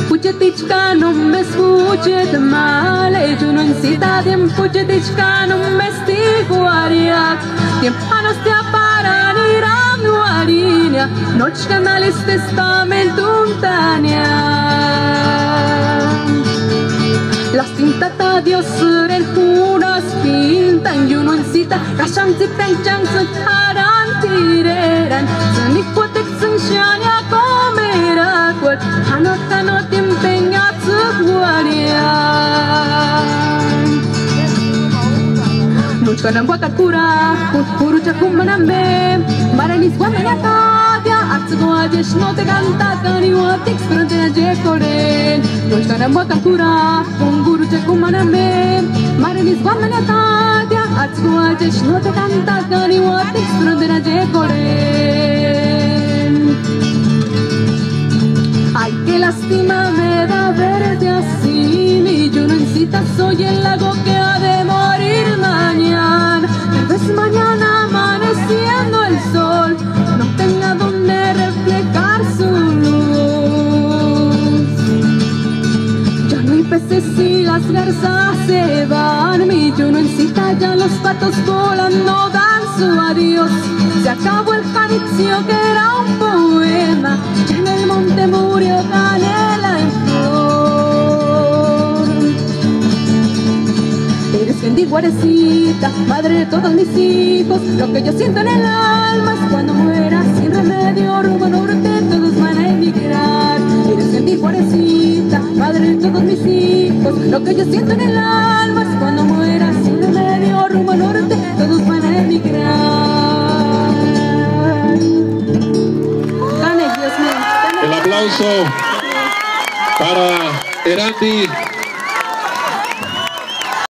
Puchetichka, no me escuches mal, yo no incita de Puchetichka, no me estiguaria, tiempanos te aparan irán nuarinia, noche canales testamento untania. Las tintas Dios en juras pintan, yo no incita, cachan si penchan se harán tireran, se ni puede exencionar comerá, cual hanot empeña su guardia. Nuchka nang wakakura, puru chakumanambe, maranis guamenatatia, atsugo ajesh no te canta cani watix frontera jekoren. Nuchka nang wakakura, puru chakumanambe, maranis guamenatatia, atsugo ajesh no te canta cani watix frontera jekoren. Ay, qué lástima me da verte así, mi yo no incita, soy el lago que ha de morir mañana. Tal vez mañana amaneciendo el sol no tenga donde reflejar su luz. Ya no hay peces y las garzas se van, mi yo no incita, ya los patos volando dan su adiós. Se acabó el janitzio que era un poema, ya en el monte murió canela en flor. Eres Guarecita, madre de todos mis hijos, lo que yo siento en el alma es cuando muera sin remedio, rumbo norte todos van a emigrar. Eres Guarecita, madre de todos mis hijos, lo que yo siento en el alma es cuando muera sin remedio, rumbo norte todos van a emigrar. El aplauso para Erandi.